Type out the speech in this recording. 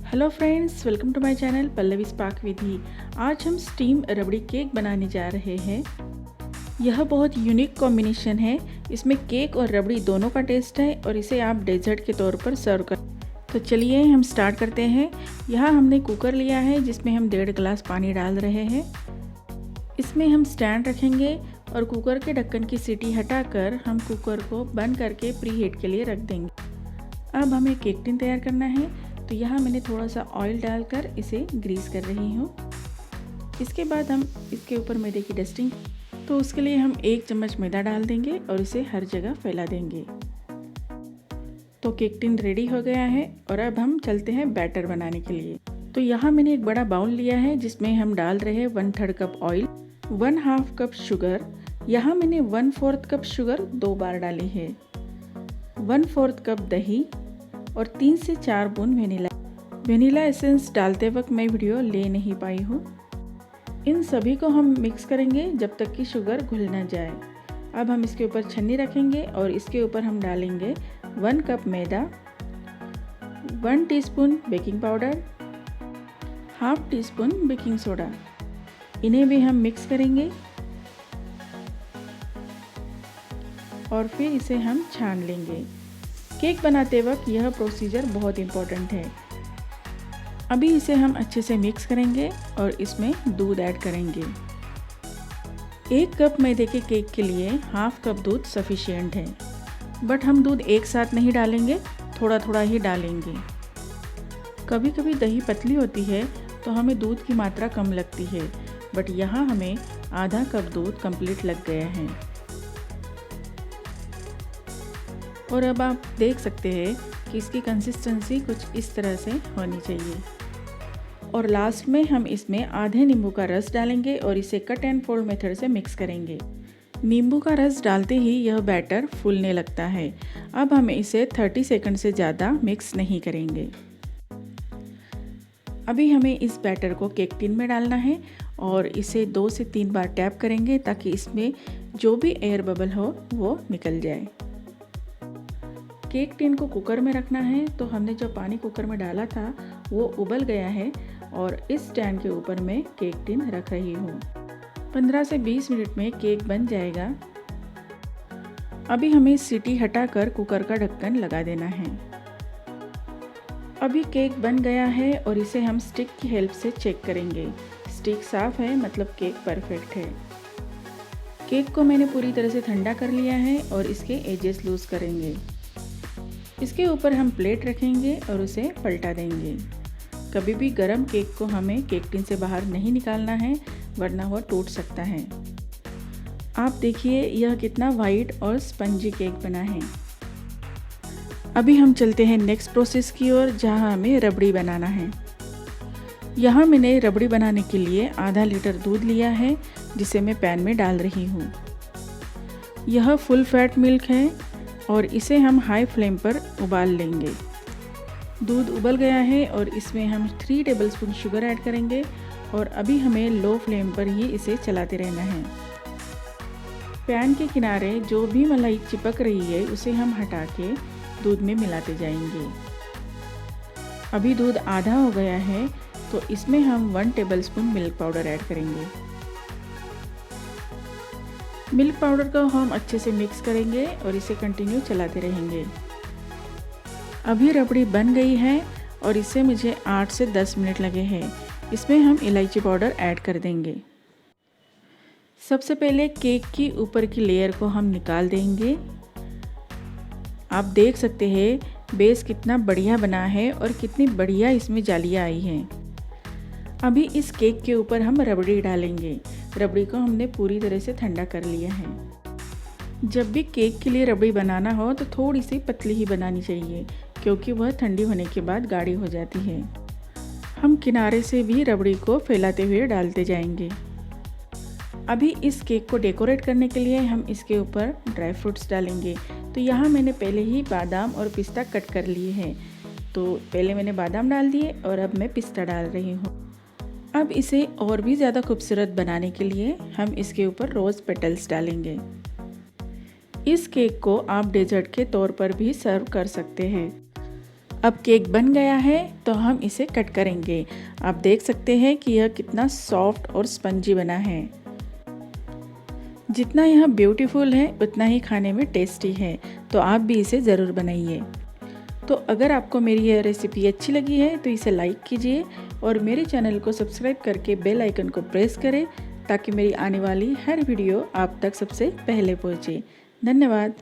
Hello friends, welcome to my channel Pallavi's Paak Vidhi. आज हम steam रबड़ी cake बनाने जा रहे हैं। यह बहुत यूनिक कॉम्बिनेशन है। इसमें केक और रबड़ी दोनों का टेस्ट है और इसे आप डेजर्ट के तौर पर सर्व कर। तो चलिए हम स्टार्ट करते हैं। यहाँ हमने कुकर लिया है जिसमें हम 1.5 गिलास पानी डाल रहे हैं। इसमें हम स्टैंड रखेंगे और कुकर के ढक्कन की सीटी हटाकर हम कुकर को बंद करके प्री हीट के लिए रख देंगे। अब हमें केक टिन तैयार करना है, तो यहाँ मैंने थोड़ा सा ऑयल डालकर इसे ग्रीस कर रही हूँ। इसके बाद हम इसके ऊपर मैदे की डस्टिंग, तो उसके लिए हम 1 चम्मच मैदा डाल देंगे और इसे हर जगह फैला देंगे। तो केक टिन रेडी हो गया है और अब हम चलते हैं बैटर बनाने के लिए। तो यहाँ मैंने एक बड़ा बाउल लिया है जिसमें हम डाल रहे हैं 1/3 कप ऑयल, 1/2 कप शुगर। यहाँ मैंने 1/4 कप शुगर 2 बार डाली है, 1/4 कप दही और 3 से 4 बूंद वेनिला एसेंस डालते वक्त मैं वीडियो ले नहीं पाई हूँ। इन सभी को हम मिक्स करेंगे जब तक कि शुगर घुल ना जाए। अब हम इसके ऊपर छन्नी रखेंगे और इसके ऊपर हम डालेंगे 1 कप मैदा, 1 teaspoon baking powder, 1/2 teaspoon baking soda. इन्हें भी हम मिक्स करेंगे और फिर इसे हम छान लेंगे। केक बनाते वक्त यह प्रोसीजर बहुत इम्पोर्टेंट है। अभी इसे हम अच्छे से मिक्स करेंगे और इसमें दूध ऐड करेंगे। 1 कप मैदे के केक के लिए 1/2 कप दूध सफिशिएंट है, बट हम दूध एक साथ नहीं डालेंगे, थोड़ा थोड़ा ही डालेंगे। कभी कभी दही पतली होती है तो हमें दूध की मात्रा कम लगती है, बट यहाँ हमें आधा कप दूध कंप्लीट लग गया है। और अब आप देख सकते हैं कि इसकी कंसिस्टेंसी कुछ इस तरह से होनी चाहिए। और लास्ट में हम इसमें आधे नींबू का रस डालेंगे और इसे कट एंड फोल्ड मेथड से मिक्स करेंगे। नींबू का रस डालते ही यह बैटर फूलने लगता है। अब हम इसे 30 सेकंड से ज़्यादा मिक्स नहीं करेंगे। अभी हमें इस बैटर को केक टिन में डालना है और इसे 2 से 3 बार टैप करेंगे ताकि इसमें जो भी एयर बबल हो वो निकल जाए। केक टिन को कुकर में रखना है, तो हमने जो पानी कुकर में डाला था वो उबल गया है और इस स्टैंड के ऊपर मैं केक टिन रख रही हूँ। 15 से 20 मिनट में केक बन जाएगा। अभी हमें सीटी हटाकर कुकर का ढक्कन लगा देना है। अभी केक बन गया है और इसे हम स्टिक की हेल्प से चेक करेंगे। स्टिक साफ है, मतलब केक परफेक्ट है। केक को मैंने पूरी तरह से ठंडा कर लिया है और इसके एजेस लूज करेंगे। इसके ऊपर हम प्लेट रखेंगे और उसे पलटा देंगे। कभी भी गरम केक को हमें केक टिन से बाहर नहीं निकालना है, वरना वह टूट सकता है। आप देखिए यह कितना वाइट और स्पंजी केक बना है। अभी हम चलते हैं नेक्स्ट प्रोसेस की ओर, जहां हमें रबड़ी बनाना है। यहाँ मैंने रबड़ी बनाने के लिए आधा लीटर दूध लिया है जिसे मैं पैन में डाल रही हूँ। यह फुल फैट मिल्क है और इसे हम हाई फ्लेम पर उबाल लेंगे। दूध उबल गया है और इसमें हम 3 टेबलस्पून शुगर ऐड करेंगे और अभी हमें लो फ्लेम पर ही इसे चलाते रहना है। पैन के किनारे जो भी मलाई चिपक रही है उसे हम हटा के दूध में मिलाते जाएंगे। अभी दूध आधा हो गया है, तो इसमें हम 1 टेबलस्पून मिल्क पाउडर ऐड करेंगे। मिल्क पाउडर को हम अच्छे से मिक्स करेंगे और इसे कंटिन्यू चलाते रहेंगे। अभी रबड़ी बन गई है और इसे मुझे 8 से 10 मिनट लगे हैं। इसमें हम इलायची पाउडर ऐड कर देंगे। सबसे पहले केक की ऊपर की लेयर को हम निकाल देंगे। आप देख सकते हैं बेस कितना बढ़िया बना है और कितनी बढ़िया इसमें जालियाँ आई हैं। अभी इस केक के ऊपर हम रबड़ी डालेंगे। रबड़ी को हमने पूरी तरह से ठंडा कर लिया है। जब भी केक के लिए रबड़ी बनाना हो तो थोड़ी सी पतली ही बनानी चाहिए, क्योंकि वह ठंडी होने के बाद गाढ़ी हो जाती है। हम किनारे से भी रबड़ी को फैलाते हुए डालते जाएंगे। अभी इस केक को डेकोरेट करने के लिए हम इसके ऊपर ड्राई फ्रूट्स डालेंगे। तो यहाँ मैंने पहले ही बादाम और पिस्ता कट कर लिए हैं। तो पहले मैंने बादाम डाल दिए और अब मैं पिस्ता डाल रही हूँ। अब इसे और भी ज़्यादा खूबसूरत बनाने के लिए हम इसके ऊपर रोज़ पेटल्स डालेंगे। इस केक को आप डेजर्ट के तौर पर भी सर्व कर सकते हैं। अब केक बन गया है तो हम इसे कट करेंगे। आप देख सकते हैं कि यह कितना सॉफ्ट और स्पंजी बना है। जितना यह ब्यूटीफुल है उतना ही खाने में टेस्टी है, तो आप भी इसे ज़रूर बनाइए। तो अगर आपको मेरी यह रेसिपी अच्छी लगी है तो इसे लाइक कीजिए और मेरे चैनल को सब्सक्राइब करके बेल आइकन को प्रेस करें ताकि मेरी आने वाली हर वीडियो आप तक सबसे पहले पहुँचे। धन्यवाद।